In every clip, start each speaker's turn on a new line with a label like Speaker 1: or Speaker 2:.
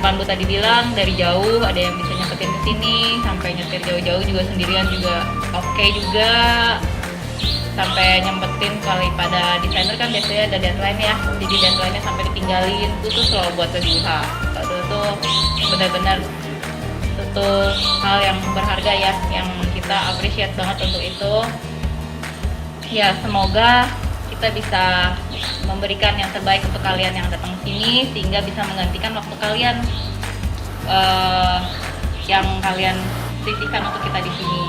Speaker 1: Pandu tadi bilang dari jauh ada yang bisa nyempetin ke sini, sampai nyetir jauh-jauh juga sendirian juga oke juga. Sampai nyempetin kali pada desainer kan biasanya ada deadline ya, jadi deadline-nya sampai ditinggalin itu tuh selalu buat usaha. Itu tuh benar-benar itu hal yang berharga ya, yang kita appreciate banget untuk itu. Ya semoga kita bisa memberikan yang terbaik untuk kalian yang datang sini, sehingga bisa menggantikan waktu kalian yang kalian sisihkan untuk kita di sini.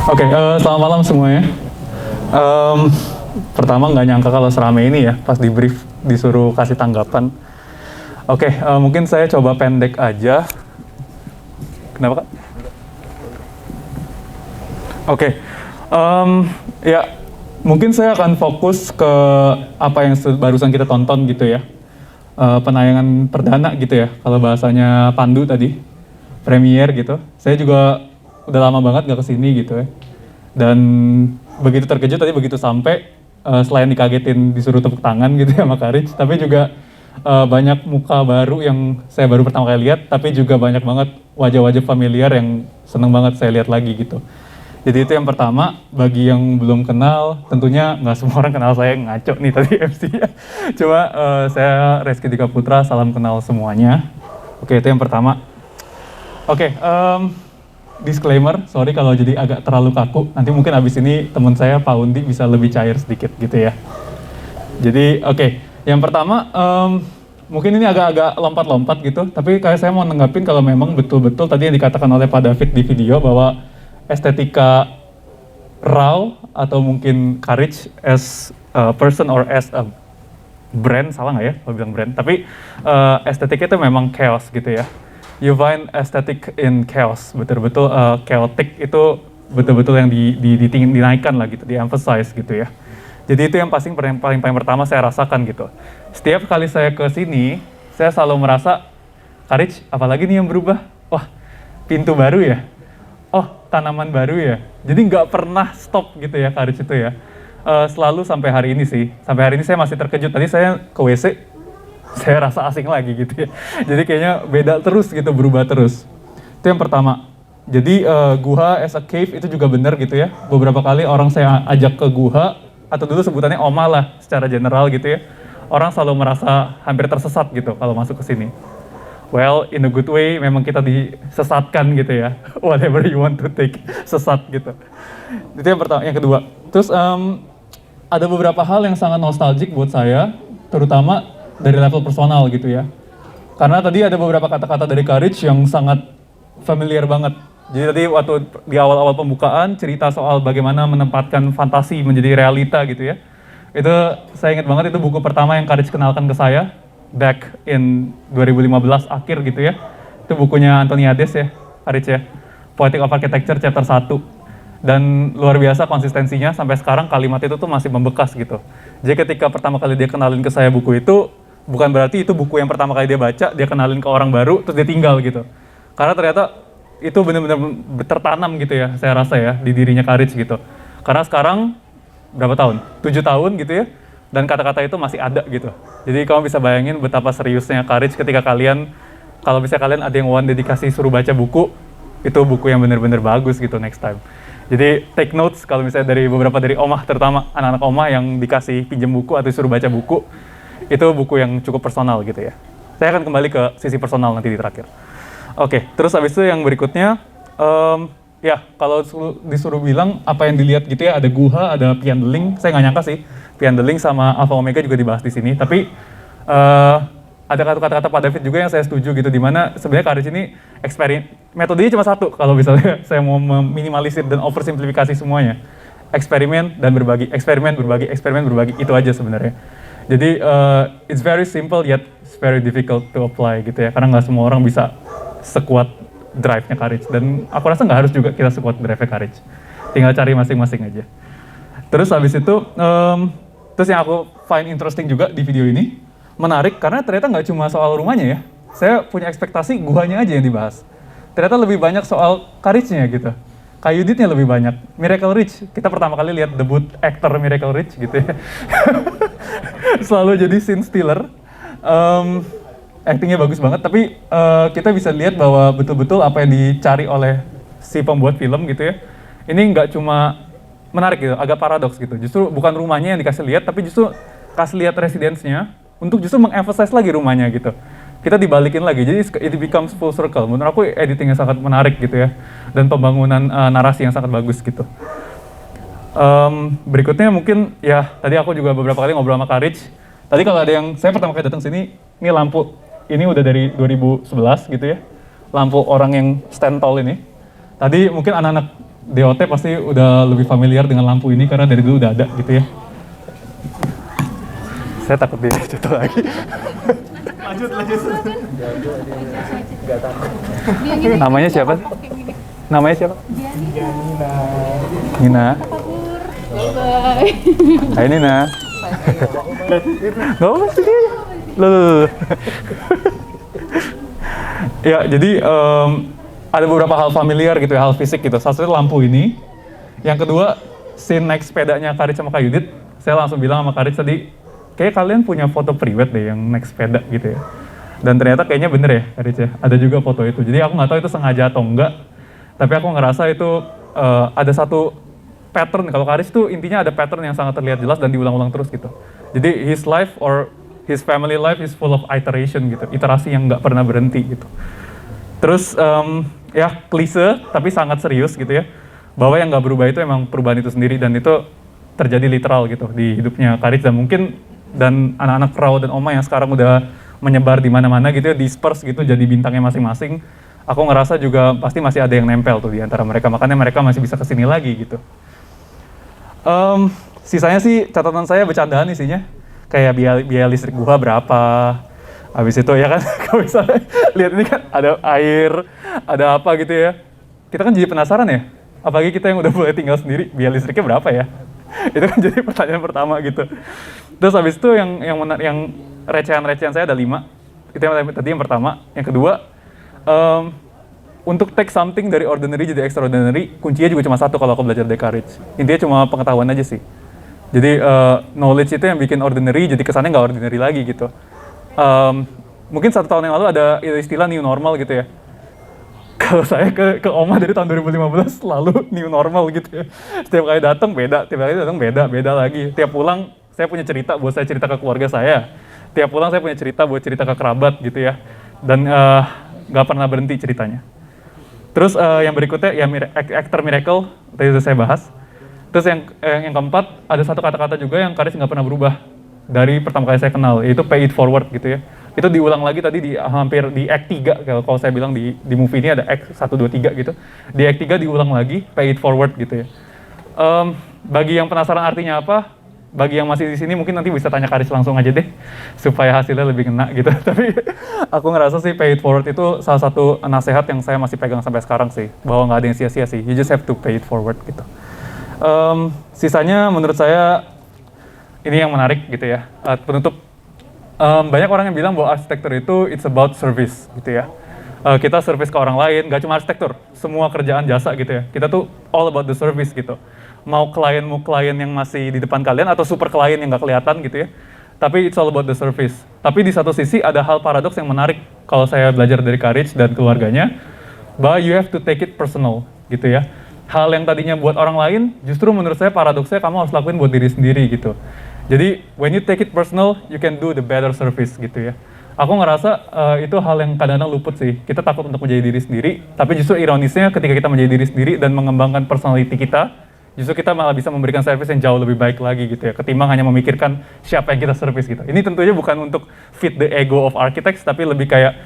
Speaker 2: Oke, selamat malam semuanya. Pertama nggak nyangka kalau serame ini ya, pas di brief disuruh kasih tanggapan. Oke, mungkin saya coba pendek aja. Kenapa Kak? Oke, ya mungkin saya akan fokus ke apa yang barusan kita tonton gitu ya. Penayangan perdana gitu ya, kalau bahasanya Pandu tadi, premiere gitu. Saya juga udah lama banget gak kesini gitu ya, dan begitu terkejut tadi begitu sampai, selain dikagetin disuruh tepuk tangan gitu ya sama Karij, tapi juga banyak muka baru yang saya baru pertama kali lihat, tapi juga banyak banget wajah-wajah familiar yang seneng banget saya lihat lagi gitu. Jadi itu yang pertama. Bagi yang belum kenal, tentunya nggak semua orang kenal saya, ngaco nih tadi MC-nya. Cuma saya Reski Dika Putra, salam kenal semuanya. Oke, itu yang pertama. Oke, disclaimer, sorry kalau jadi agak terlalu kaku. Nanti mungkin abis ini teman saya Pak Undi bisa lebih cair sedikit gitu ya. Jadi oke, yang pertama mungkin ini agak-agak lompat-lompat gitu. Tapi kayak saya mau nanggapin kalau memang betul-betul tadi yang dikatakan oleh Pak David di video bahwa estetika raw atau mungkin Karij as a person or as a brand, salah nggak ya kalau bilang brand? Tapi estetiknya itu memang chaos gitu ya. You find aesthetic in chaos, betul-betul chaotic itu betul-betul yang dinaikkan lah gitu, di-emphasize gitu ya. Jadi itu yang paling pertama saya rasakan gitu. Setiap kali saya ke sini, saya selalu merasa, Karij, apalagi nih yang berubah? Wah, pintu baru ya? Oh, tanaman baru ya? Jadi nggak pernah stop gitu ya Karij itu ya. Selalu sampai hari ini sih. Sampai hari ini saya masih terkejut. Tadi saya ke WC, saya rasa asing lagi gitu ya. Jadi kayaknya beda terus gitu, berubah terus. Itu yang pertama. Jadi guha as a cave itu juga benar gitu ya. Beberapa kali orang saya ajak ke guha, atau dulu sebutannya oma lah secara general gitu ya. Orang selalu merasa hampir tersesat gitu kalau masuk ke sini. Well, in a good way, memang kita disesatkan gitu ya. Whatever you want to take, sesat gitu. Itu yang pertama. Yang kedua, terus ada beberapa hal yang sangat nostalgic buat saya, terutama dari level personal gitu ya. Karena tadi ada beberapa kata-kata dari Karij yang sangat familiar banget. Jadi tadi waktu di awal-awal pembukaan cerita soal bagaimana menempatkan fantasi menjadi realita gitu ya. Itu saya ingat banget, itu buku pertama yang Karij kenalkan ke saya back in 2015 akhir gitu ya. Itu bukunya Antoniades ya, Karij ya. Poetic of Architecture chapter 1. Dan luar biasa konsistensinya sampai sekarang kalimat itu tuh masih membekas gitu. Jadi ketika pertama kali dia kenalin ke saya buku itu, bukan berarti itu buku yang pertama kali dia baca, dia kenalin ke orang baru, terus dia tinggal gitu. Karena ternyata itu benar-benar tertanam gitu ya, saya rasa ya, di dirinya Karij gitu. Karena sekarang, berapa tahun? 7 tahun gitu ya, dan kata-kata itu masih ada gitu. Jadi kamu bisa bayangin betapa seriusnya Karij ketika kalian, kalau misalnya kalian ada yang one dedikasi suruh baca buku, itu buku yang benar-benar bagus gitu next time. Jadi take notes kalau misalnya dari beberapa dari omah, terutama anak-anak omah yang dikasih pinjam buku atau suruh baca buku, itu buku yang cukup personal gitu ya. Saya akan kembali ke sisi personal nanti di terakhir. Oke, terus habis itu yang berikutnya, ya kalau disuruh bilang apa yang dilihat gitu ya, ada guha, ada piandeling. Saya nggak nyangka sih, piandeling sama alpha omega juga dibahas di sini. Tapi ada kata-kata Pak David juga yang saya setuju gitu, dimana sebenarnya Karij ini metodenya cuma satu kalau misalnya saya mau meminimalisir dan oversimplifikasi semuanya. Eksperimen dan berbagi, eksperimen berbagi, itu aja sebenarnya. Jadi it's very simple yet it's very difficult to apply gitu ya, karena nggak semua orang bisa sekuat drive-nya Karij, dan aku rasa nggak harus juga kita sekuat drive-nya Karij, tinggal cari masing-masing aja. Terus habis itu, terus yang aku find interesting juga di video ini, menarik karena ternyata nggak cuma soal rumahnya ya. Saya punya ekspektasi guanya aja yang dibahas. Ternyata lebih banyak soal courage-nya gitu. Kayu Yuditnya lebih banyak. Miracle Ridge, kita pertama kali lihat debut aktor Miracle Ridge gitu ya. Selalu jadi scene stealer. Actingnya bagus banget, tapi kita bisa lihat bahwa betul-betul apa yang dicari oleh si pembuat film gitu ya. Ini nggak cuma menarik gitu, agak paradoks gitu. Justru bukan rumahnya yang dikasih lihat, tapi justru kasih lihat residence-nya untuk justru mengemphasize lagi rumahnya gitu. Kita dibalikin lagi, jadi it becomes full circle. Menurut aku editingnya sangat menarik gitu ya, dan pembangunan narasi yang sangat bagus gitu. Berikutnya mungkin ya, tadi aku juga beberapa kali ngobrol sama Karich. Tadi kalau ada yang, saya pertama kali datang sini, ini lampu, ini udah dari 2011 gitu ya. Lampu orang yang stand tall ini. Tadi mungkin anak-anak DOT pasti udah lebih familiar dengan lampu ini karena dari dulu udah ada gitu ya. Saya takut dia jatuh lagi. Lanjut. Namanya siapa? Namanya siapa? Nina.
Speaker 1: Bye.
Speaker 2: Hai Nina. Gak apa sih dia. Loh. Ya, jadi ada beberapa hal familiar gitu ya, hal fisik gitu. Salah satu lampu ini. Yang kedua, scene naik sepedanya Karich sama Kak Yudit. Saya langsung bilang sama Karich tadi, kayak kalian punya foto private deh yang naik sepeda gitu ya. Dan ternyata kayaknya bener ya Karich ya, ada juga foto itu. Jadi aku nggak tahu itu sengaja atau enggak. Tapi aku ngerasa itu ada satu pattern. Kalau Karich tuh intinya ada pattern yang sangat terlihat jelas dan diulang-ulang terus gitu. Jadi his life or his family life is full of iteration gitu. Iterasi yang nggak pernah berhenti gitu. Terus ya klise tapi sangat serius gitu ya. Bahwa yang nggak berubah itu emang perubahan itu sendiri dan itu terjadi literal gitu di hidupnya Karich dan mungkin dan anak-anak Rao dan Oma yang sekarang udah menyebar di mana-mana gitu ya, disperse gitu jadi bintangnya masing-masing. Aku ngerasa juga pasti masih ada yang nempel tuh di antara mereka, makanya mereka masih bisa kesini lagi gitu. Sisanya sih catatan saya bercandaan isinya, kayak biaya listrik gua berapa, habis itu ya kan kalau misalnya lihat ini kan ada air, ada apa gitu ya, kita kan jadi penasaran ya, apalagi kita yang udah mulai tinggal sendiri, biaya listriknya berapa ya? Itu kan jadi pertanyaan pertama gitu. Terus habis itu yang recehan-recehan saya ada 5. Itu yang tadi yang pertama. Yang kedua, untuk take something dari ordinary jadi extraordinary, kuncinya juga cuma satu kalau aku belajar dari Karich. Intinya cuma pengetahuan aja sih. Jadi knowledge itu yang bikin ordinary jadi kesannya nggak ordinary lagi gitu. Mungkin 1 tahun yang lalu ada istilah new normal gitu ya. Kalau saya ke Oma dari tahun 2015 selalu new normal gitu ya. Setiap kali datang beda, tiap kali datang beda lagi. Tiap pulang saya punya cerita buat saya cerita ke keluarga saya. Tiap pulang saya punya cerita buat cerita ke kerabat gitu ya. Dan nggak pernah berhenti ceritanya. Terus yang berikutnya ya actor miracle tadi sudah saya bahas. Terus yang keempat ada satu kata-kata juga yang Karich nggak pernah berubah dari pertama kali saya kenal, yaitu pay it forward gitu ya. Itu diulang lagi tadi hampir di act 3, kalau saya bilang di movie ini ada act 1, 2, 3 gitu. Di act 3 diulang lagi, pay it forward gitu ya. Bagi yang penasaran artinya apa, bagi yang masih di sini mungkin nanti bisa tanya Karich langsung aja deh, supaya hasilnya lebih kena gitu. Tapi aku ngerasa sih pay it forward itu salah satu nasihat yang saya masih pegang sampai sekarang sih, bahwa nggak ada yang sia-sia sih, you just have to pay it forward gitu. Sisanya menurut saya ini yang menarik gitu ya, penutup. Banyak orang yang bilang bahwa arsitektur itu it's about service gitu ya. Kita service ke orang lain, gak cuma arsitektur, semua kerjaan jasa gitu ya. Kita tuh all about the service gitu. Mau klien yang masih di depan kalian atau super klien yang gak kelihatan gitu ya. Tapi it's all about the service. Tapi di satu sisi ada hal paradoks yang menarik kalau saya belajar dari Karich dan keluarganya, bahwa you have to take it personal gitu ya. Hal yang tadinya buat orang lain, justru menurut saya paradoksnya kamu harus lakuin buat diri sendiri gitu. Jadi, when you take it personal, you can do the better service gitu ya. Aku ngerasa itu hal yang kadang-kadang luput sih. Kita takut untuk menjadi diri sendiri, tapi justru ironisnya ketika kita menjadi diri sendiri dan mengembangkan personality kita, justru kita malah bisa memberikan service yang jauh lebih baik lagi gitu ya, ketimbang hanya memikirkan siapa yang kita service gitu. Ini tentunya bukan untuk fit the ego of architects, tapi lebih kayak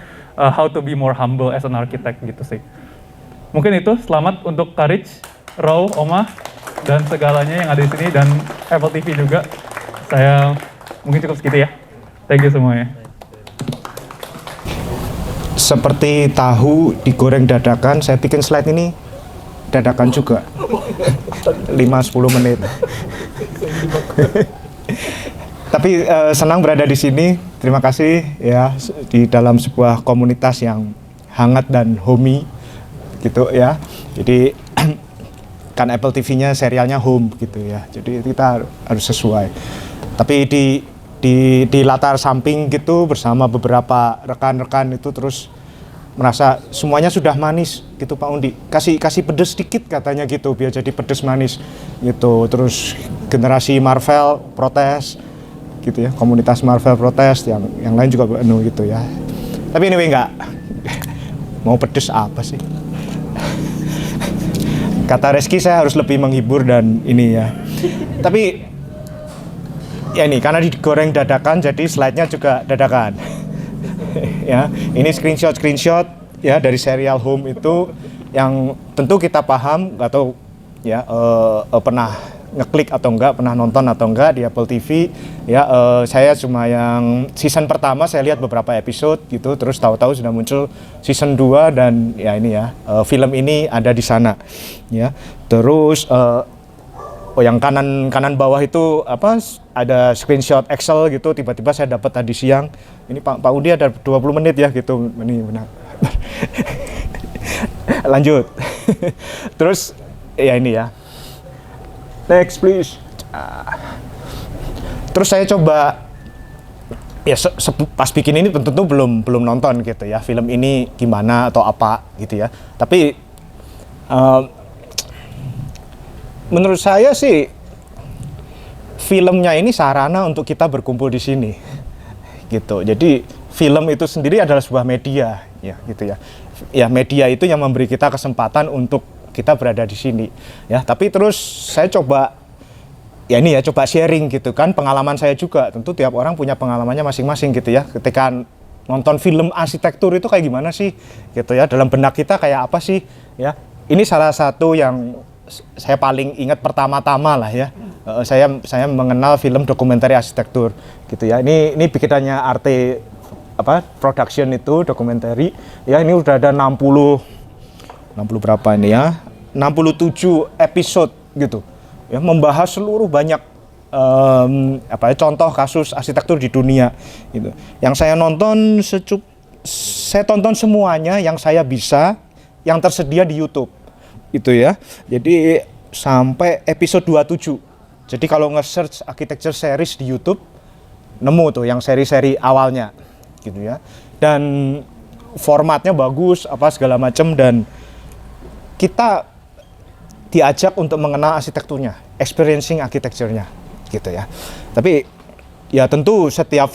Speaker 2: how to be more humble as an architect gitu sih. Mungkin itu, selamat untuk Karich, Rao, Oma, dan segalanya yang ada di sini, dan Apple TV juga. Saya mungkin cukup segitu ya. Thank you semuanya.
Speaker 3: Seperti tahu digoreng dadakan, saya bikin slide ini dadakan juga. 5-10 menit. Tapi senang berada di sini. Terima kasih ya di dalam sebuah komunitas yang hangat dan homey gitu ya. Jadi kan Apple TV-nya serialnya home gitu ya. Jadi kita harus sesuai. Tapi di latar samping gitu bersama beberapa rekan-rekan itu terus merasa semuanya sudah manis gitu Pak Undi. Kasih pedes sedikit katanya gitu biar jadi pedes manis gitu. Terus generasi Marvel protes gitu ya, komunitas Marvel protes, yang lain juga penuh gitu ya. Tapi anyway enggak mau pedes apa sih? Kata Reski saya harus lebih menghibur dan ini ya. Tapi ya ini karena digoreng dadakan jadi slide-nya juga dadakan. Ya, ini screenshot ya dari serial Home itu yang tentu kita paham atau ya pernah ngeklik atau enggak, pernah nonton atau enggak di Apple TV ya. Saya cuma yang season pertama saya lihat beberapa episode gitu, terus tahu-tahu sudah muncul season 2 dan ya ini ya film ini ada di sana ya. Terus yang kanan bawah itu apa, ada screenshot Excel gitu, tiba-tiba saya dapat tadi siang. Ini Pak Udi ada 20 menit ya gitu. Ini benar. Lanjut. Terus ya ini ya. Next please. Terus saya coba ya pas bikin ini tentu belum nonton gitu ya film ini gimana atau apa gitu ya. Tapi menurut saya sih filmnya ini sarana untuk kita berkumpul di sini gitu. Jadi film itu sendiri adalah sebuah media ya gitu ya. Ya media itu yang memberi kita kesempatan untuk kita berada di sini ya. Tapi terus saya coba ya ini ya, coba sharing gitu kan pengalaman saya juga. Tentu tiap orang punya pengalamannya masing-masing gitu ya. Ketika nonton film arsitektur itu kayak gimana sih gitu ya, dalam benak kita kayak apa sih ya. Ini salah satu yang saya paling ingat pertama-tama lah ya. Saya mengenal film dokumenter arsitektur gitu ya. Ini bikinannya Arte apa production itu dokumenter ya. Ini udah ada 60 berapa ini ya, 67 episode gitu ya, membahas seluruh banyak contoh kasus arsitektur di dunia gitu. Yang saya nonton saya tonton semuanya yang saya bisa, yang tersedia di YouTube itu ya. Jadi sampai episode 27. Jadi kalau nge-search architecture series di YouTube nemu tuh yang seri-seri awalnya gitu ya. Dan formatnya bagus apa segala macam, dan kita diajak untuk mengenal arsitekturnya, experiencing architecture-nya gitu ya. Tapi ya tentu setiap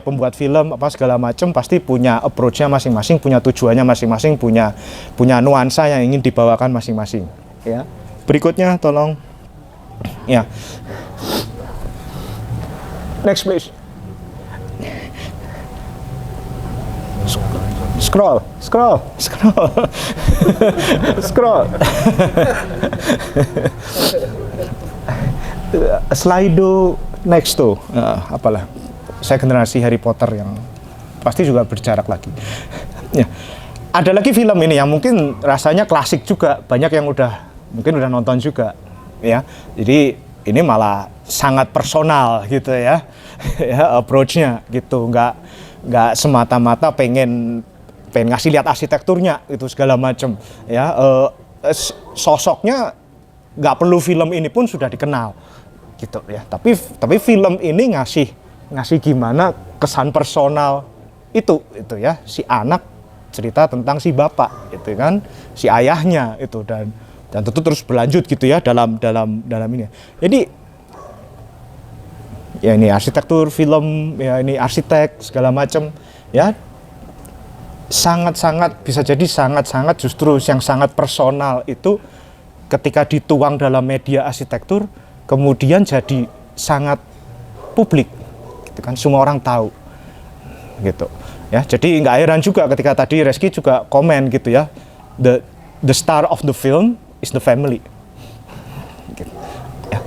Speaker 3: pembuat film apa segala macam pasti punya approach-nya masing-masing, punya tujuannya masing-masing, punya nuansa yang ingin dibawakan masing-masing ya. Berikutnya tolong ya. Next please. Scroll. Slido next tuh, apalah. Saya generasi Harry Potter yang pasti juga berjarak lagi. Ya. Ada lagi film ini yang mungkin rasanya klasik juga, banyak yang mungkin udah nonton juga, ya. Jadi ini malah sangat personal gitu ya, ya approach-nya gitu, nggak semata-mata pengen ngasih lihat arsitekturnya itu segala macam ya. Sosoknya nggak perlu film ini pun sudah dikenal gitu ya, tapi film ini ngasih gimana kesan personal itu ya, si anak cerita tentang si bapak itu kan, si ayahnya itu, dan tentu terus berlanjut gitu ya dalam ini. Jadi ya ini arsitektur film ya, ini arsitek segala macam ya, sangat-sangat bisa jadi sangat-sangat justru yang sangat personal itu ketika dituang dalam media arsitektur kemudian jadi sangat publik gitu kan, semua orang tahu gitu ya. Jadi nggak heran juga ketika tadi Reski juga komen gitu ya, the star of the film is the family gitu. Ya,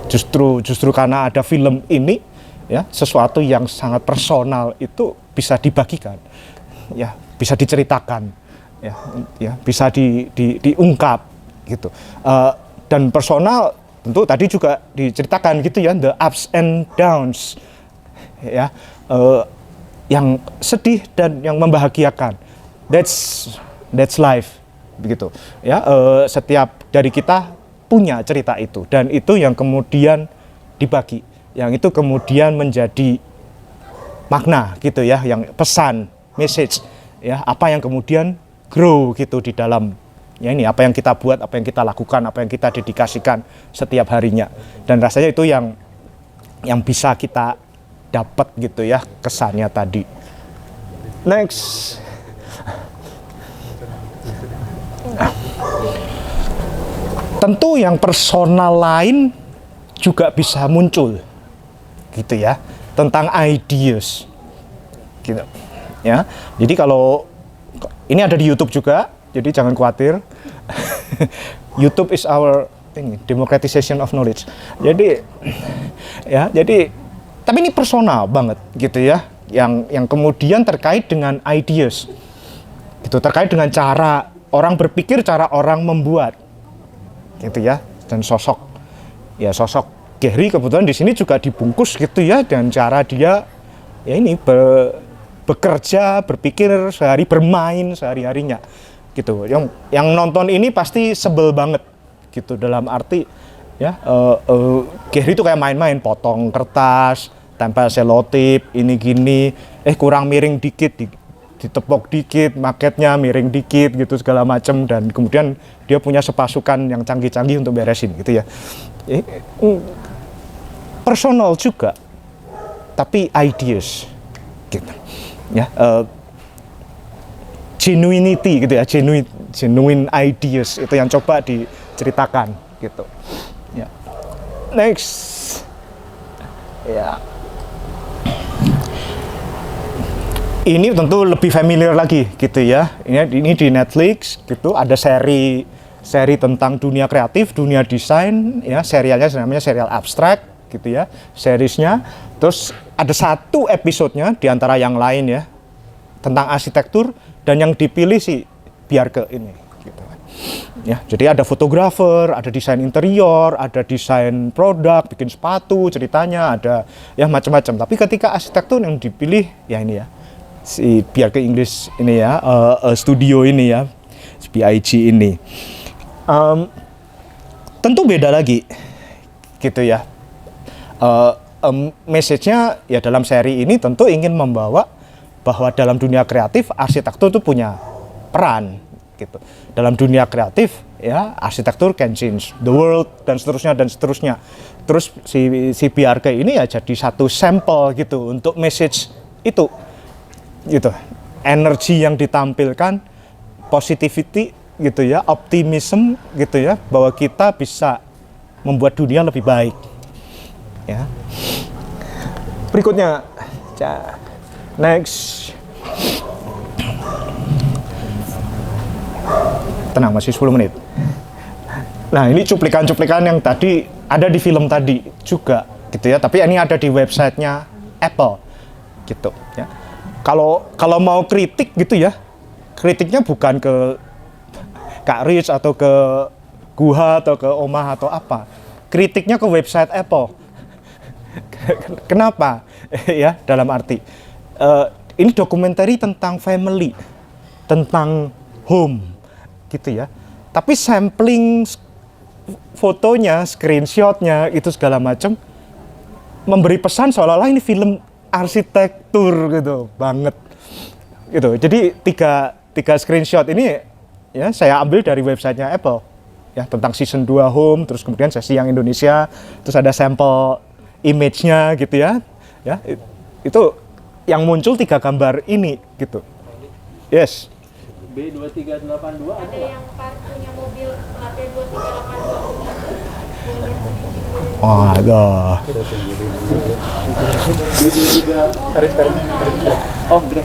Speaker 3: justru karena ada film ini ya, sesuatu yang sangat personal itu bisa dibagikan ya, bisa diceritakan ya bisa diungkap gitu. Dan personal tentu tadi juga diceritakan gitu ya, the ups and downs, ya, yang sedih dan yang membahagiakan. That's life, begitu. Ya, setiap dari kita punya cerita itu, dan itu yang kemudian dibagi, yang itu kemudian menjadi makna gitu ya, yang pesan, message, ya, apa yang kemudian grow gitu di dalam ya ini, apa yang kita buat, apa yang kita lakukan, apa yang kita dedikasikan setiap harinya, dan rasanya itu yang bisa kita dapat gitu ya, kesannya tadi. Next. Tentu yang personal lain juga bisa muncul gitu ya, tentang ideas gitu ya. Jadi kalau ini ada di YouTube juga, jadi jangan khawatir. YouTube is our democratization of knowledge. Jadi ya, jadi tapi ini personal banget gitu ya, yang kemudian terkait dengan ideas gitu, terkait dengan cara orang berpikir, cara orang membuat gitu ya, dan sosok Gehry kebetulan di sini juga dibungkus gitu ya, dan cara dia ya ini bekerja, berpikir sehari, bermain sehari-harinya gitu. Yang nonton ini pasti sebel banget gitu, dalam arti ya, Gehry itu kayak main-main, potong kertas, tempel selotip, ini gini, kurang miring dikit, ditepok dikit, maketnya miring dikit gitu, segala macam, dan kemudian dia punya sepasukan yang canggih-canggih untuk beresin gitu ya. Personal juga, tapi ideas gitu ya, genuinity gitu ya, genuine ideas itu yang coba diceritakan gitu ya. Next ya, ini tentu lebih familiar lagi gitu ya. Ini di Netflix gitu, ada seri tentang dunia kreatif, dunia desain ya, serialnya namanya serial abstrak gitu ya, seriesnya. Terus ada satu episodenya di antara yang lain ya, tentang arsitektur, dan yang dipilih si Bjarke ini gitu ya. Jadi ada fotografer, ada desain interior, ada desain produk, bikin sepatu ceritanya, ada ya macam-macam. Tapi ketika arsitektur yang dipilih ya ini ya, si Bjarke English ini ya, studio ini ya, BIG ini. Tentu beda lagi gitu ya. Message-nya ya dalam seri ini tentu ingin membawa bahwa dalam dunia kreatif arsitektur itu punya peran gitu. Dalam dunia kreatif ya, arsitektur can change the world, dan seterusnya dan seterusnya. Terus si Bjarke ini ya jadi satu sampel gitu untuk message itu gitu. Energi yang ditampilkan, positivity gitu ya, optimism gitu ya, bahwa kita bisa membuat dunia lebih baik ya. Berikutnya, next. Tenang, masih 10 menit. Nah, ini cuplikan-cuplikan yang tadi ada di film tadi juga gitu ya, tapi ini ada di websitenya Apple gitu ya. Kalau mau kritik gitu ya, kritiknya bukan ke Kak Rich atau ke Guha atau ke Omah atau apa, kritiknya ke website Apple. Kenapa? Ya, dalam arti ini dokumenter tentang family, tentang home gitu ya, tapi sampling fotonya, screenshotnya itu segala macam memberi pesan seolah-olah ini film arsitektur gitu banget gitu. Jadi tiga screenshot ini ya saya ambil dari websitenya Apple ya, tentang season 2 home, terus kemudian sesi yang Indonesia, terus ada sampel image-nya gitu ya. Ya, itu yang muncul 3 gambar ini gitu. Yes.
Speaker 4: B2382
Speaker 5: ada yang punya mobil plat 2382.
Speaker 3: Waduh.
Speaker 4: Oh, gede.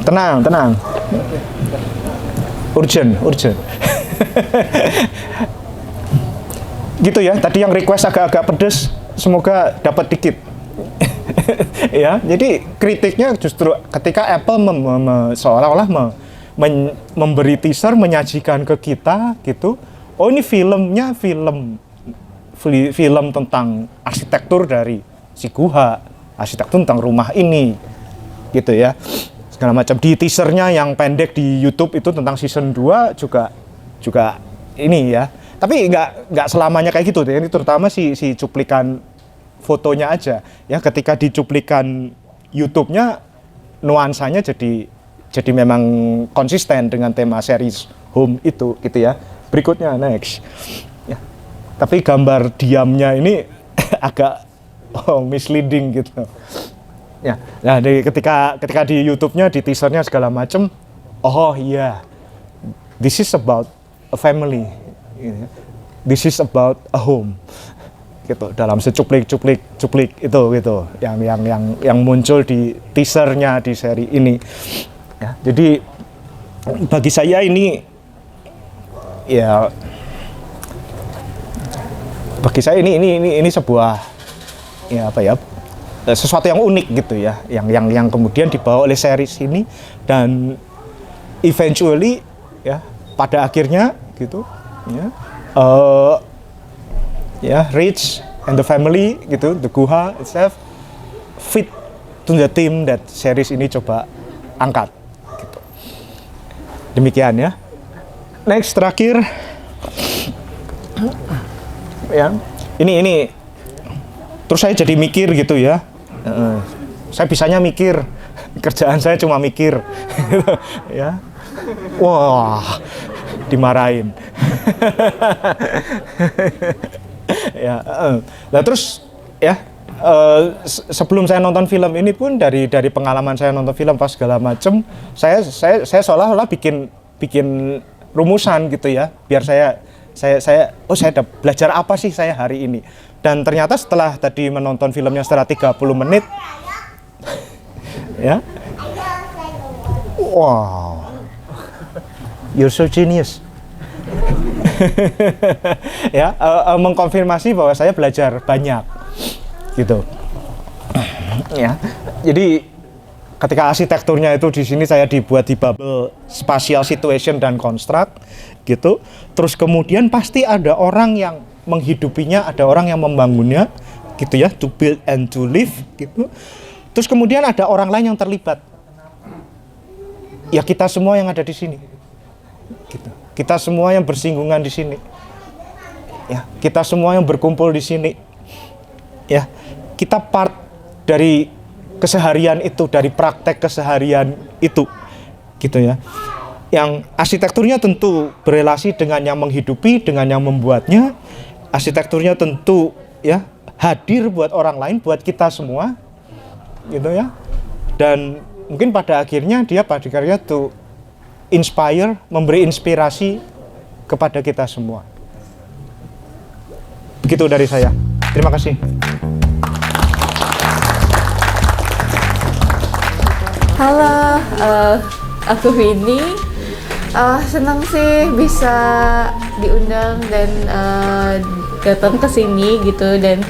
Speaker 3: Tenang. Urgent. Gitu ya, tadi yang request agak-agak pedes, semoga dapat dikit. Ya, jadi kritiknya justru ketika Apple seolah-olah memberi teaser, menyajikan ke kita gitu. Oh ini filmnya film tentang arsitektur dari si Guha, arsitektur tentang rumah ini gitu ya. Segala macam. Di teasernya yang pendek di YouTube itu tentang season 2 juga ini ya. Tapi nggak selamanya kayak gitu. Ini terutama si cuplikan fotonya aja ya. Ketika di cuplikan YouTube-nya nuansanya jadi memang konsisten dengan tema series Home itu gitu ya. Berikutnya next. Ya. Tapi gambar diamnya ini agak misleading gitu. Ya. Nah, ketika di YouTube-nya di teasernya segala macam, oh iya. This is about a family. This is about a home. Gitu dalam secuplik itu gitu yang muncul di teasernya di seri ini ya. Jadi bagi saya ini ya bagi saya ini sebuah ya apa ya sesuatu yang unik gitu ya yang kemudian dibawa oleh series ini dan eventually ya pada akhirnya gitu ya Rich and the family gitu, the Guha itself fit to the theme that series ini coba angkat gitu. Demikian ya. Next terakhir ya. Ini terus saya jadi mikir gitu ya. Saya bisanya mikir. Kerjaan saya cuma mikir. Ya. Wah, dimarahin. Ya, nah terus ya sebelum saya nonton film ini pun dari pengalaman saya nonton film pas segala macem, saya seolah-olah bikin rumusan gitu ya, biar saya belajar apa sih saya hari ini. Dan ternyata setelah tadi menonton filmnya setelah 30 menit, ya, wow, you're so genius. Ya, mengkonfirmasi bahwa saya belajar banyak gitu ya. Jadi ketika arsitekturnya itu di sini saya dibuat di bubble spatial situation dan construct gitu, terus kemudian pasti ada orang yang menghidupinya, ada orang yang membangunnya gitu ya, to build and to live gitu. Terus kemudian ada orang lain yang terlibat, ya kita semua yang ada di sini gitu. Kita semua yang bersinggungan di sini, ya kita semua yang berkumpul di sini, ya kita part dari keseharian itu, dari praktek keseharian itu, gitu ya. Yang arsitekturnya tentu berelasi dengan yang menghidupi, dengan yang membuatnya. Arsitekturnya tentu ya hadir buat orang lain, buat kita semua, gitu ya. Dan mungkin pada akhirnya dia pada karya tuh inspire, memberi inspirasi kepada kita semua. Begitu dari saya. Terima kasih.
Speaker 6: Halo, aku Winnie. Senang sih bisa diundang dan datang ke sini gitu, dan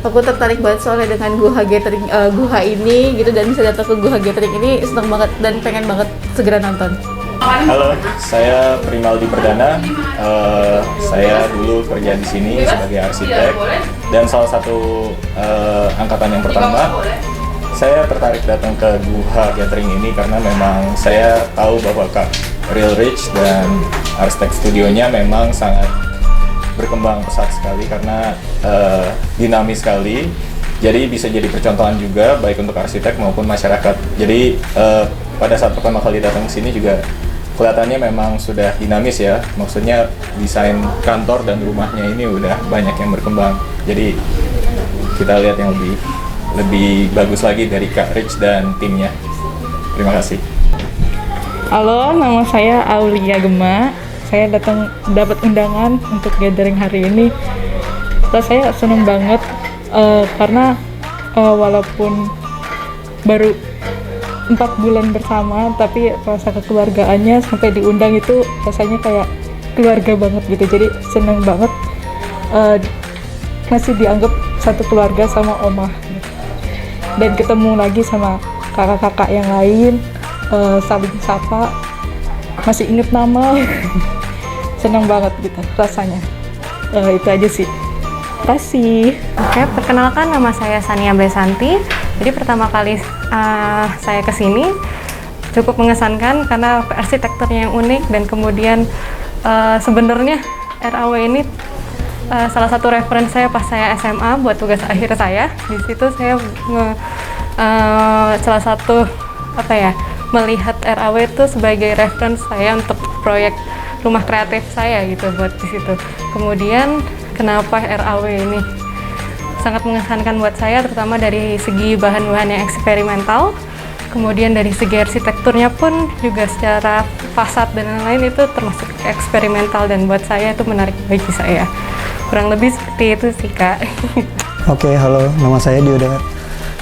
Speaker 6: aku tertarik banget soalnya dengan Guha Gathering, Guha ini gitu, dan bisa datang ke Guha Gathering ini senang banget dan pengen banget segera nonton.
Speaker 7: Halo, saya Primaldi Perdana. Saya dulu kerja di sini sebagai arsitek dan salah satu angkatan yang pertama. Saya tertarik datang ke Guha Gathering ini karena memang saya tahu bahwa Kak Real Rich dan arsitek studionya memang sangat berkembang pesat sekali karena dinamis sekali. Jadi bisa jadi percontohan juga baik untuk arsitek maupun masyarakat. Jadi pada saat pertama kali datang ke sini juga kelihatannya memang sudah dinamis ya, maksudnya desain kantor dan rumahnya ini udah banyak yang berkembang. Jadi kita lihat yang lebih bagus lagi dari Kak Rich dan timnya. Terima kasih.
Speaker 8: Halo, nama saya Aulia Gema. Saya dapat undangan untuk gathering hari ini. Terus saya senang banget karena walaupun baru 4 bulan bersama, tapi rasa kekeluargaannya sampai diundang itu rasanya kayak keluarga banget gitu. Jadi seneng banget masih dianggap satu keluarga sama omah gitu. Dan ketemu lagi sama kakak-kakak yang lain, saling sapa, masih inget nama. Senang banget gitu rasanya. Itu aja sih. Terima kasih.
Speaker 9: Oke, perkenalkan nama saya Sania Besanti. Jadi pertama kali saya kesini cukup mengesankan karena arsitekturnya yang unik dan kemudian sebenarnya RAW ini salah satu referensi saya pas saya SMA buat tugas akhir saya. Di situ saya salah satu melihat RAW itu sebagai referensi saya untuk proyek rumah kreatif saya gitu buat di situ. Kemudian kenapa RAW ini sangat mengesankan buat saya, terutama dari segi bahan-bahan yang eksperimental, kemudian dari segi arsitekturnya pun juga secara fasad dan lain-lain itu termasuk eksperimental dan buat saya itu menarik bagi saya. Kurang lebih seperti itu sih, Kak.
Speaker 10: Oke, halo, nama saya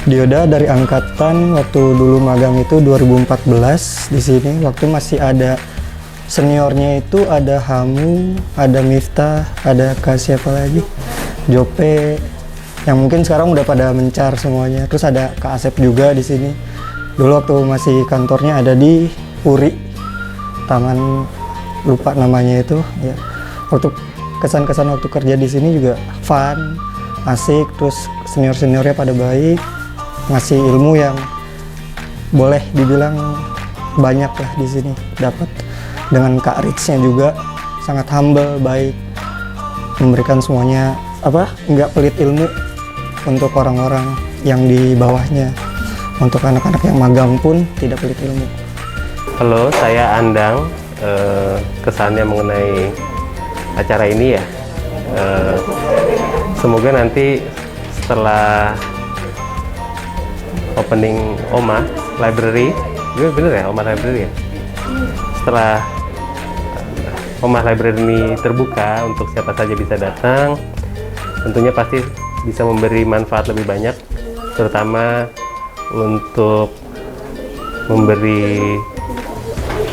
Speaker 10: Dioda dari angkatan waktu dulu magang itu 2014 di sini. Waktu masih ada seniornya itu ada Hamu, ada Miftah, ada siapa lagi? Jope, yang mungkin sekarang udah pada mencar semuanya. Terus ada Kak Asep juga di sini. Dulu waktu masih kantornya ada di Puri, Taman, lupa namanya itu. Ya, waktu kesan-kesan waktu kerja di sini juga fun, asik. Terus senior-seniornya pada baik, ngasih ilmu yang boleh dibilang banyak lah di sini dapat. Dengan Kak Rich-nya juga sangat humble, baik, memberikan semuanya nggak pelit ilmu untuk orang-orang yang di bawahnya. Untuk anak-anak yang magang pun tidak pelit ilmu.
Speaker 4: Halo, saya Andang. Kesannya mengenai acara ini ya, semoga nanti setelah opening OMA Library, bener ya OMA Library ya? Setelah OMA Library ini terbuka untuk siapa saja bisa datang, tentunya pasti bisa memberi manfaat lebih banyak, terutama untuk memberi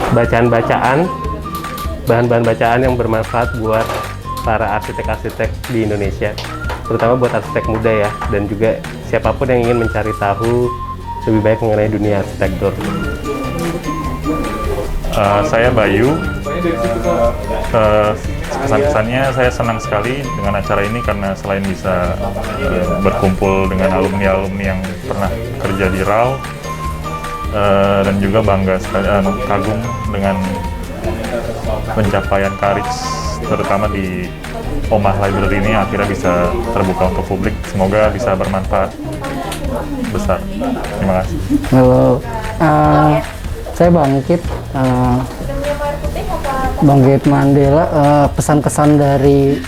Speaker 4: bacaan-bacaan, bahan-bahan bacaan yang bermanfaat buat para arsitek-arsitek di Indonesia, terutama buat arsitek muda ya, dan juga siapapun yang ingin mencari tahu lebih baik mengenai dunia arsitektur.
Speaker 11: Saya Bayu. Kesan-kesannya saya senang sekali dengan acara ini karena selain bisa berkumpul dengan alumni-alumni yang pernah kerja di RAW, dan juga bangga sekali, kagum dengan pencapaian Karits, terutama di OMA Library ini akhirnya bisa terbuka untuk publik. Semoga bisa bermanfaat besar. Terima kasih.
Speaker 12: Halo, saya Bangkit Mandela. Pesan-kesan dari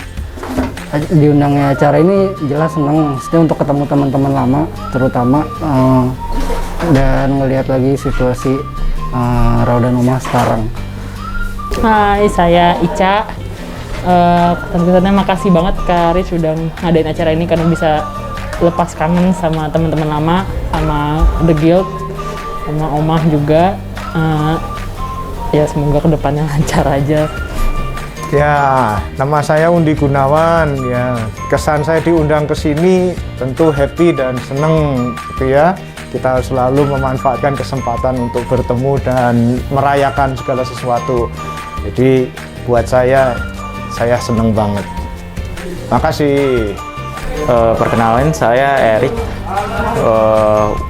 Speaker 12: diundangnya acara ini jelas senang, maksudnya untuk ketemu teman-teman lama terutama, dan ngelihat lagi situasi RAW dan OMA sekarang.
Speaker 13: Hai, saya Ica. Kesan-kesannya makasih banget Kak Rich udah ngadain acara ini karena bisa lepas kangen sama teman-teman lama, sama The Guild, sama OMA juga. Ya semoga kedepannya lancar aja.
Speaker 3: Ya, nama saya Undi Gunawan. Ya, kesan saya diundang ke sini tentu happy dan seneng gitu ya. Kita selalu memanfaatkan kesempatan untuk bertemu dan merayakan segala sesuatu. Jadi buat saya seneng banget. Makasih.
Speaker 14: Perkenalan, saya Erik.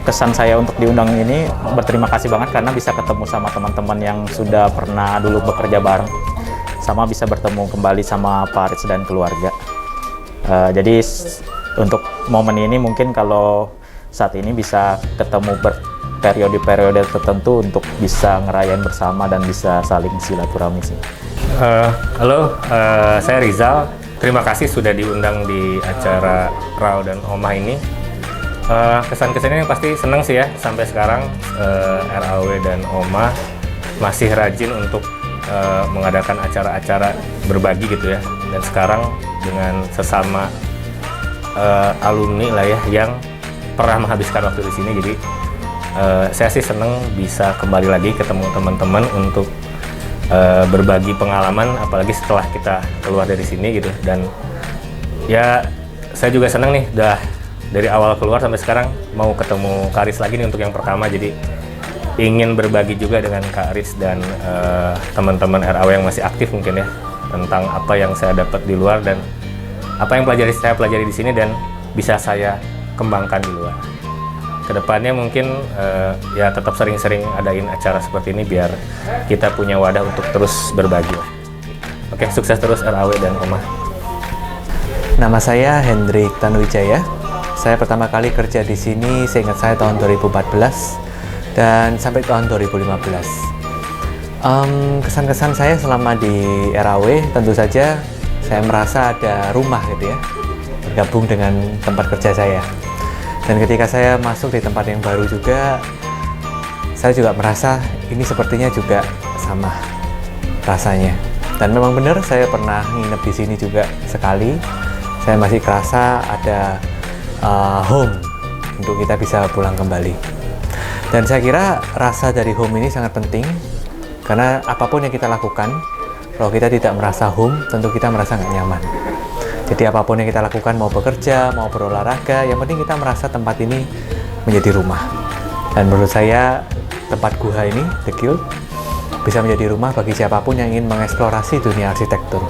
Speaker 14: Kesan saya untuk diundang ini berterima kasih banget karena bisa ketemu sama teman-teman yang sudah pernah dulu bekerja bareng, sama bisa bertemu kembali sama Pak Rich dan keluarga. Jadi untuk momen ini mungkin kalau saat ini bisa ketemu periode-periode tertentu untuk bisa ngerayain bersama dan bisa saling silaturahmi sih.
Speaker 15: Halo, saya Rizal. Terima kasih sudah diundang di acara RAW dan OMA ini. Kesan-kesannya yang pasti senang sih ya, sampai sekarang RAW dan OMA masih rajin untuk mengadakan acara-acara berbagi gitu ya. Dan sekarang dengan sesama alumni lah ya yang pernah menghabiskan waktu di sini, jadi saya sih senang bisa kembali lagi ketemu teman-teman untuk berbagi pengalaman, apalagi setelah kita keluar dari sini gitu. Dan ya saya juga senang nih, udah dari awal keluar sampai sekarang mau ketemu Karis lagi nih untuk yang pertama. Jadi ingin berbagi juga dengan Kak Riz dan teman-teman RAW yang masih aktif mungkin ya, tentang apa yang saya dapat di luar dan apa yang saya pelajari di sini dan bisa saya kembangkan di luar. Kedepannya mungkin ya tetap sering-sering adain acara seperti ini biar kita punya wadah untuk terus berbagi. Oke, sukses terus RAW dan Oma.
Speaker 16: Nama saya Hendrik Tanuwijaya. Saya pertama kali kerja di sini, seingat saya tahun 2014 dan sampai tahun 2015. Kesan-kesan saya selama di RAW tentu saja saya merasa ada rumah gitu ya, bergabung dengan tempat kerja saya. Dan ketika saya masuk di tempat yang baru juga, saya juga merasa ini sepertinya juga sama rasanya. Dan memang benar saya pernah nginep di sini juga sekali. Saya masih kerasa ada home untuk kita bisa pulang kembali. Dan saya kira rasa dari home ini sangat penting karena apapun yang kita lakukan, kalau kita tidak merasa home, tentu kita merasa nggak nyaman. Jadi apapun yang kita lakukan, mau bekerja, mau berolahraga, yang penting kita merasa tempat ini menjadi rumah. Dan menurut saya tempat Guha ini, The Guild, bisa menjadi rumah bagi siapapun yang ingin mengeksplorasi dunia arsitektur.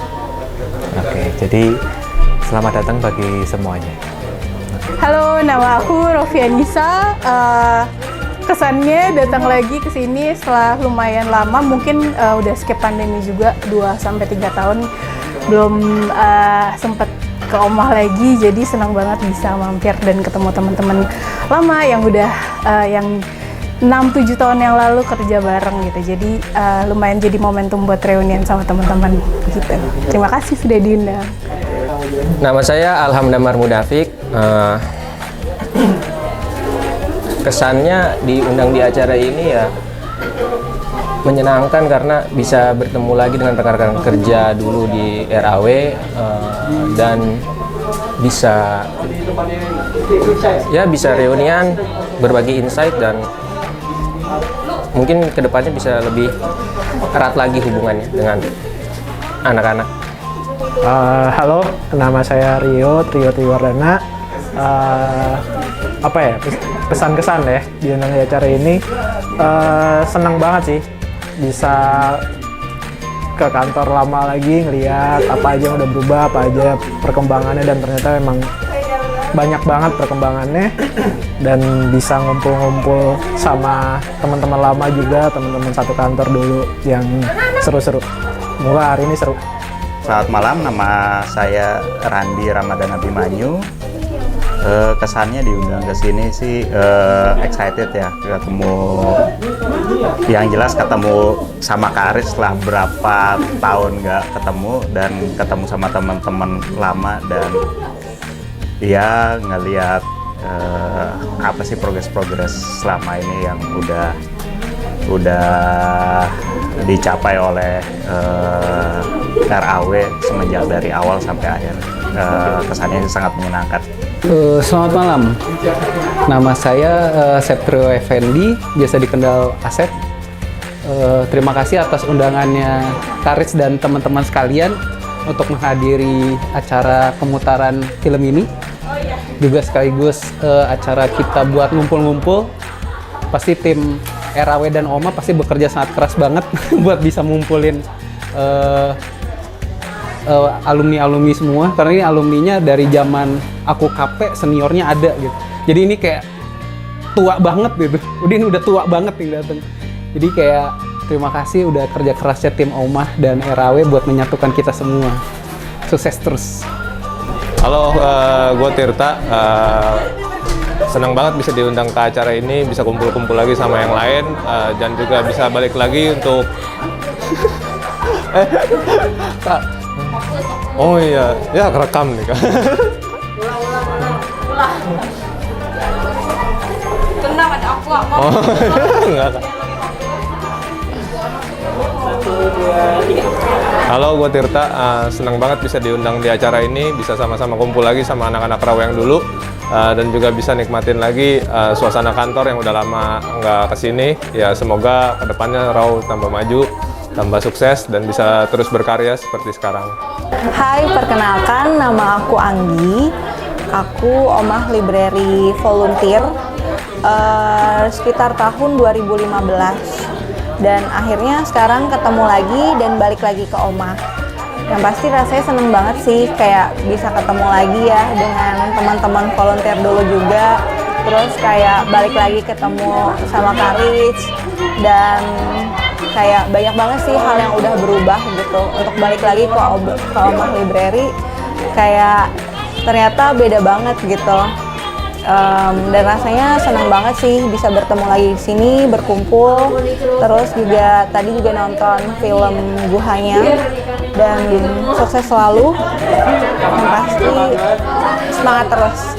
Speaker 16: Oke, jadi selamat datang bagi semuanya.
Speaker 17: Halo, nama aku Rofianisa. Kesannya datang lagi ke sini setelah lumayan lama, mungkin udah skip pandemi juga 2-3 tahun belum sempat ke Omah lagi, jadi senang banget bisa mampir dan ketemu teman-teman lama yang udah yang 6-7 tahun yang lalu kerja bareng gitu. Jadi lumayan jadi momentum buat reunian sama teman-teman gitu. Terima kasih sudah diundang.
Speaker 18: Nama saya Alham Damar Mudafik. Kesannya diundang di acara ini ya menyenangkan karena bisa bertemu lagi dengan rekan-rekan kerja dulu di RAW dan bisa reunian, berbagi insight dan mungkin kedepannya bisa lebih erat lagi hubungannya dengan anak-anak.
Speaker 19: Halo, nama saya Rio Triwardana. Pesan-kesan ya diundang di acara ini, senang banget sih bisa ke kantor lama lagi, ngeliat apa aja yang udah berubah, apa aja perkembangannya, dan ternyata memang banyak banget perkembangannya. Dan bisa ngumpul-ngumpul sama teman-teman lama juga, teman-teman satu kantor dulu yang seru-seru. Semoga hari ini seru.
Speaker 20: Selamat malam, nama saya Randi Ramadan Abimanyu. Kesannya diundang ke sini sih excited ya, ketemu, yang jelas ketemu sama Kak Riz setelah berapa tahun nggak ketemu, dan ketemu sama teman-teman lama, dan ya ngelihat apa sih progres selama ini yang udah dicapai oleh RAW semenjak dari awal sampai akhir. Kesannya sangat menyenangkan.
Speaker 21: Selamat malam, nama saya Septrio Effendi, biasa dikenal Asep. Terima kasih atas undangannya Kak Riz dan teman-teman sekalian untuk menghadiri acara pemutaran film ini. Juga sekaligus acara kita buat ngumpul-ngumpul. Pasti tim RAW dan Oma pasti bekerja sangat keras banget buat bisa ngumpulin alumni-alumni semua, karena ini alumninya dari zaman aku KP, seniornya ada gitu. Jadi ini kayak tua banget gitu. Ini udah tua banget yang datang. Jadi kayak terima kasih udah kerja kerasnya tim Omah dan RAW buat menyatukan kita semua. Sukses terus.
Speaker 22: Halo, gue Tirta. Senang banget bisa diundang ke acara ini, bisa kumpul-kumpul lagi sama yang lain, dan juga bisa balik lagi untuk oh iya, ya kerekam nih Kak.
Speaker 5: Ulah. Tenang, ada aku mau.
Speaker 22: Oh, enggak Kak. Halo, gue Tirta. Senang banget bisa diundang di acara ini, bisa sama-sama kumpul lagi sama anak-anak RAW yang dulu, dan juga bisa nikmatin lagi suasana kantor yang udah lama nggak kesini. Ya semoga kedepannya RAW tambah maju, tambah sukses, dan bisa terus berkarya seperti sekarang.
Speaker 23: Hai, perkenalkan nama aku Anggi. Aku Omah Library Volunteer. sekitar tahun 2015 dan akhirnya sekarang ketemu lagi dan balik lagi ke Oma. Yang pasti rasanya seneng banget sih, kayak bisa ketemu lagi ya dengan teman-teman volunteer dulu juga, terus kayak balik lagi ketemu sama Karich, dan kayak banyak banget sih hal yang udah berubah gitu. Untuk balik lagi ke Omah Library, kayak ternyata beda banget gitu. Dan rasanya senang banget sih bisa bertemu lagi di sini, berkumpul, terus juga tadi juga nonton film Guhanya, dan sukses selalu, yang pasti semangat terus,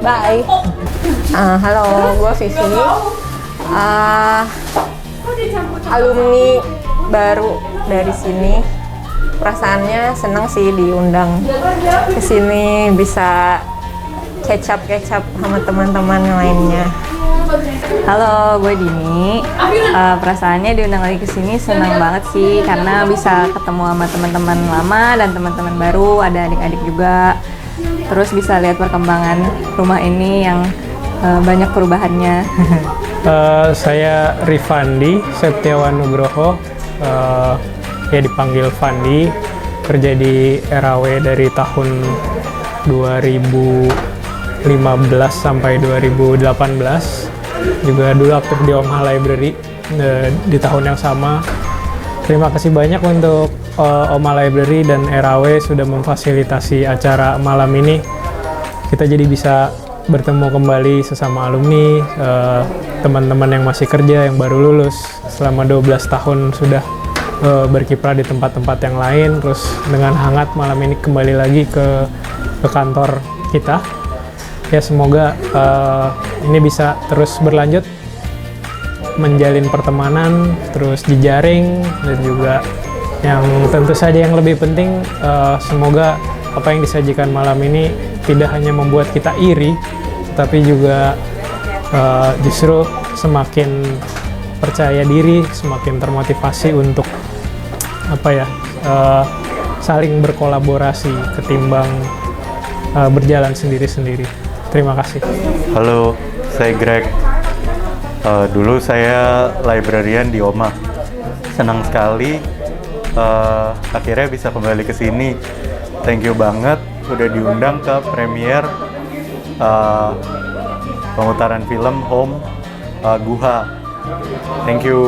Speaker 23: bye.
Speaker 1: Halo, gue Vivi, alumni baru dari sini. Perasaannya senang sih diundang ke sini, bisa catch up sama teman-teman lainnya.
Speaker 2: Halo, gue Dini. Perasaannya diundang lagi ke sini senang banget sih karena bisa ketemu sama teman-teman lama dan teman-teman baru, ada adik-adik juga. Terus bisa lihat perkembangan rumah ini yang banyak perubahannya.
Speaker 6: Saya Rifandi Septiawan Nugroho, ya dipanggil Fandi, kerja di RAW dari tahun 2015 sampai 2018. Juga dulu aktif di Omah Library di tahun yang sama. Terima kasih banyak untuk Omah Library dan RAW sudah memfasilitasi acara malam ini. Kita jadi bisa bertemu kembali sesama alumni, teman-teman yang masih kerja, yang baru lulus selama 12 tahun sudah berkiprah di tempat-tempat yang lain. Terus dengan hangat malam ini kembali lagi ke kantor kita. Ya semoga ini bisa terus berlanjut, menjalin pertemanan, terus jejaring, dan juga yang tentu saja yang lebih penting, semoga apa yang disajikan malam ini tidak hanya membuat kita iri, tapi juga justru semakin percaya diri, semakin termotivasi untuk saling berkolaborasi ketimbang berjalan sendiri-sendiri. Terima kasih.
Speaker 20: Halo, saya Greg. Dulu saya librarian di Omah. Senang sekali akhirnya bisa kembali ke sini. Thank you banget udah diundang ke premiere pemutaran film Home Guha. Thank you.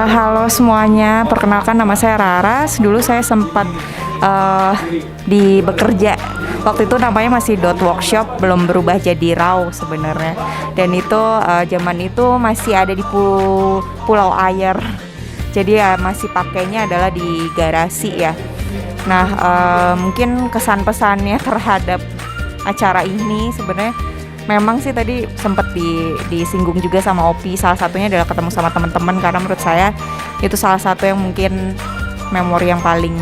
Speaker 24: Halo semuanya, perkenalkan nama saya Raras. Dulu saya sempat bekerja. Waktu itu namanya masih Dot Workshop, belum berubah jadi RAW sebenarnya. Dan itu zaman itu masih ada di Pulau Ayer. Jadi ya masih pakainya adalah di garasi ya. Nah, mungkin kesan pesannya terhadap acara ini sebenarnya memang sih tadi sempat disinggung juga sama Opi. Salah satunya adalah ketemu sama teman-teman, karena menurut saya itu salah satu yang mungkin memori yang paling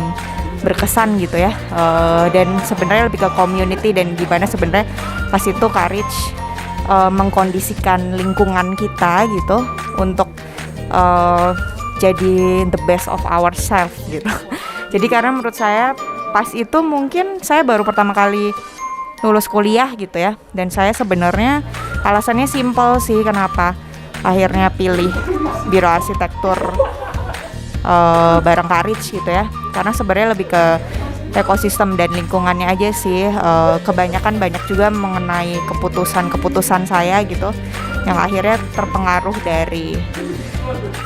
Speaker 24: berkesan gitu ya. Dan sebenarnya lebih ke community dan gimana sebenarnya pas itu Karich mengkondisikan lingkungan kita gitu untuk jadi the best of ourselves gitu. Jadi karena menurut saya pas itu mungkin saya baru pertama kali lulus kuliah gitu ya, dan saya sebenarnya alasannya simple sih kenapa akhirnya pilih biro arsitektur bareng Karich gitu ya, karena sebenarnya lebih ke ekosistem dan lingkungannya aja sih. Kebanyakan banyak juga mengenai keputusan saya gitu yang akhirnya terpengaruh dari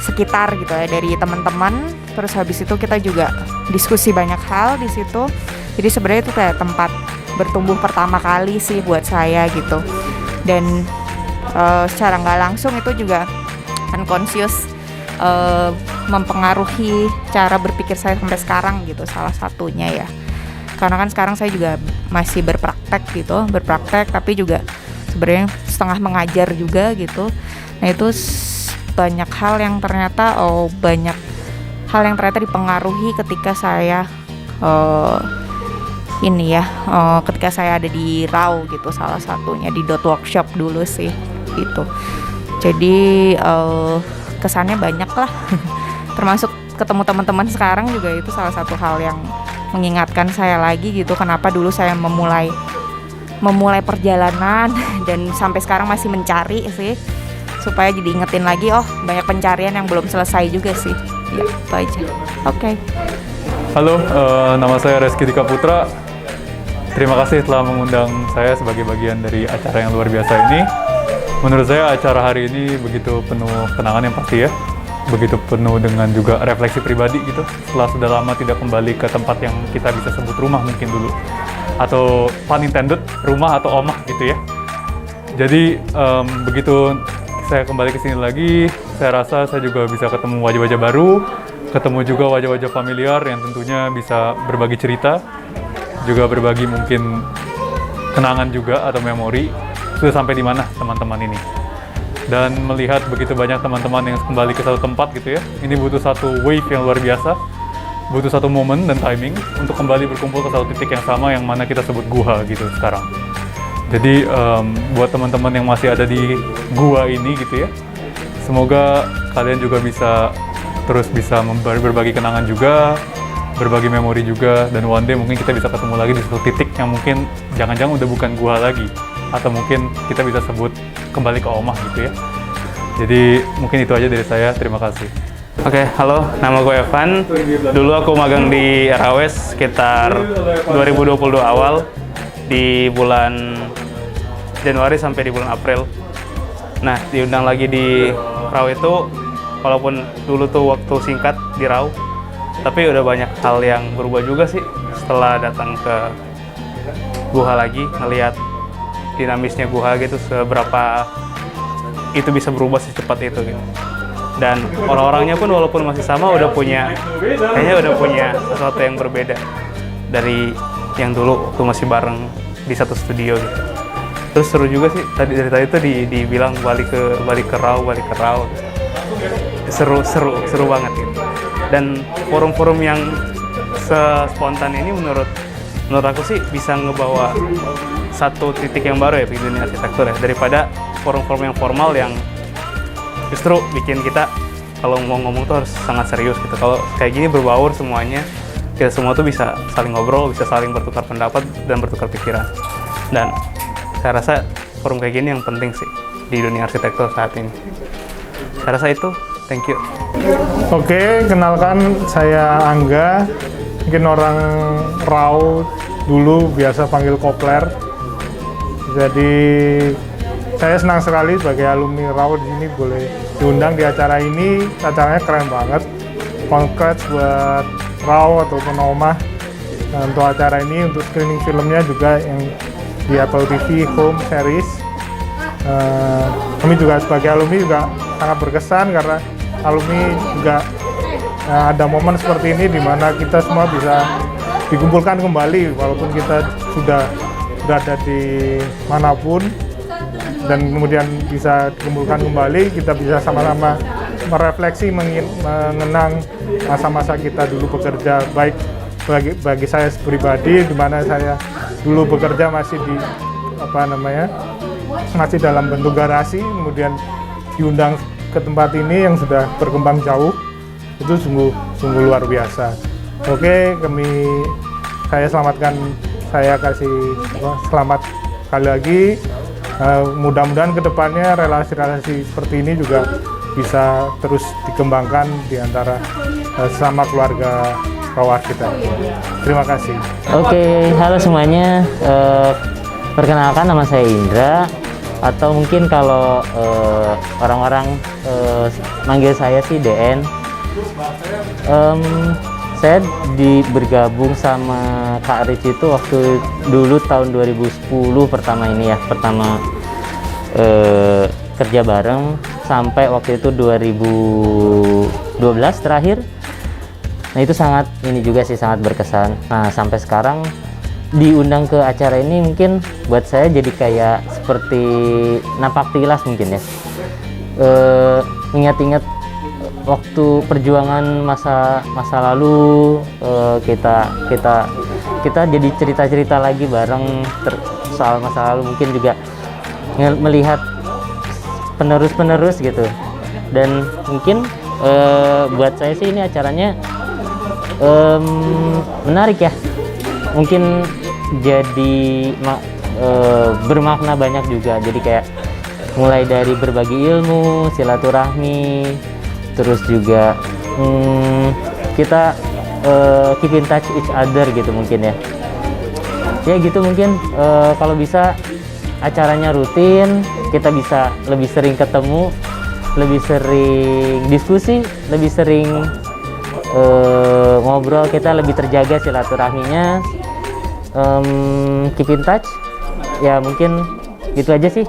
Speaker 24: sekitar gitu ya, dari teman-teman. Terus habis itu kita juga diskusi banyak hal di situ. Jadi sebenarnya itu kayak tempat bertumbuh pertama kali sih buat saya gitu. Dan secara nggak langsung itu juga unconscious mempengaruhi cara berpikir saya sampai sekarang gitu, salah satunya ya. Karena kan sekarang saya juga masih berpraktek tapi juga sebenarnya setengah mengajar juga gitu. Nah itu banyak hal yang ternyata dipengaruhi ketika saya ketika saya ada di RAW gitu, salah satunya di Dot Workshop dulu sih gitu. Jadi kesannya banyak lah. Termasuk ketemu teman-teman sekarang juga itu salah satu hal yang mengingatkan saya lagi gitu, kenapa dulu saya memulai memulai perjalanan dan sampai sekarang masih mencari sih, supaya jadi ingetin lagi, oh banyak pencarian yang belum selesai juga sih. Ya, itu aja. Oke.
Speaker 7: Halo, nama saya Reski Dika Putra. Terima kasih telah mengundang saya sebagai bagian dari acara yang luar biasa ini. Menurut saya acara hari ini begitu penuh kenangan yang pasti ya. Begitu penuh dengan juga refleksi pribadi gitu. Setelah sudah lama tidak kembali ke tempat yang kita bisa sebut rumah mungkin dulu. Atau pun intended, rumah atau omah gitu ya. Jadi begitu saya kembali ke sini lagi, saya rasa saya juga bisa ketemu wajah-wajah baru, ketemu juga wajah-wajah familiar yang tentunya bisa berbagi cerita, juga berbagi mungkin kenangan juga atau memori sudah sampai di mana teman-teman ini. Dan melihat begitu banyak teman-teman yang kembali ke satu tempat gitu ya, ini butuh satu wave yang luar biasa, butuh satu momen dan timing untuk kembali berkumpul ke satu titik yang sama yang mana kita sebut guha gitu sekarang. Jadi buat teman-teman yang masih ada di gua ini gitu ya, semoga kalian juga bisa terus bisa berbagi kenangan juga, berbagi memori juga, dan one day mungkin kita bisa ketemu lagi di satu titik yang mungkin jangan-jangan udah bukan gua lagi, atau mungkin kita bisa sebut kembali ke omah gitu ya. Jadi mungkin itu aja dari saya, terima kasih.
Speaker 8: Oke, halo, nama gue Evan. Dulu aku magang di RAW sekitar 2022 awal, di bulan Januari sampai di bulan April. Nah, diundang lagi di RAW itu, walaupun dulu tuh waktu singkat di RAW, tapi udah banyak hal yang berubah juga sih setelah datang ke Guha lagi, ngelihat dinamisnya Guha gitu, seberapa itu bisa berubah secepat itu gitu. Dan orang-orangnya pun walaupun masih sama kayaknya udah punya sesuatu yang berbeda dari yang dulu waktu masih bareng di satu studio gitu. Terus seru juga sih dari tadi tuh dibilang balik ke RAW. Seru banget gitu. Dan forum-forum yang spontan ini menurut aku sih bisa ngebawa satu titik yang baru ya di dunia arsitektur ya, daripada forum-forum yang formal yang justru bikin kita kalau mau ngomong tuh harus sangat serius gitu. Kalau kayak gini berbaur semuanya, kita semua tuh bisa saling ngobrol, bisa saling bertukar pendapat dan bertukar pikiran. Dan saya rasa forum kayak gini yang penting sih di dunia arsitektur saat ini. Saya rasa itu, thank you.
Speaker 19: Oke, kenalkan saya Angga. Mungkin orang RAW dulu biasa panggil Kopler. Jadi saya senang sekali sebagai alumni RAW di sini boleh diundang di acara ini. Acaranya keren banget. Congrats buat RAW ataupun Omah. Nah, untuk acara ini, untuk screening filmnya juga yang di Apple TV Home Series. Kami juga sebagai alumni juga sangat berkesan karena alumni juga ada momen seperti ini di mana kita semua bisa dikumpulkan kembali walaupun kita sudah berada di manapun, dan kemudian bisa dikumpulkan kembali, kita bisa sama-sama merefleksi, mengenang masa-masa kita dulu bekerja, baik bagi saya pribadi di mana saya dulu bekerja masih di masih dalam bentuk garasi, kemudian diundang ke tempat ini yang sudah berkembang jauh. Itu sungguh luar biasa. Oke, saya kasih selamat sekali lagi. Mudah-mudahan kedepannya relasi-relasi seperti ini juga bisa terus dikembangkan di antara sesama keluarga RAW kita. Terima kasih.
Speaker 9: Oke, halo semuanya. Perkenalkan, nama saya Indra, atau mungkin kalau orang-orang manggil saya sih DN. Saya bergabung sama Kak Rich itu waktu dulu tahun 2010 pertama kerja bareng sampai waktu itu 2012 terakhir. Nah itu sangat berkesan. Nah sampai sekarang diundang ke acara ini mungkin buat saya jadi kayak seperti napak tilas mungkin ya. Ingat-ingat waktu perjuangan masa lalu, kita jadi cerita-cerita lagi bareng soal masa lalu, mungkin juga melihat penerus gitu. Dan mungkin buat saya sih ini acaranya menarik ya, mungkin jadi bermakna banyak juga. Jadi kayak mulai dari berbagi ilmu, silaturahmi, terus juga kita keep in touch each other gitu mungkin ya. Ya gitu mungkin kalau bisa acaranya rutin, kita bisa lebih sering ketemu, lebih sering diskusi, lebih sering ngobrol, kita lebih terjaga silaturahminya, keep in touch. Ya mungkin gitu aja sih.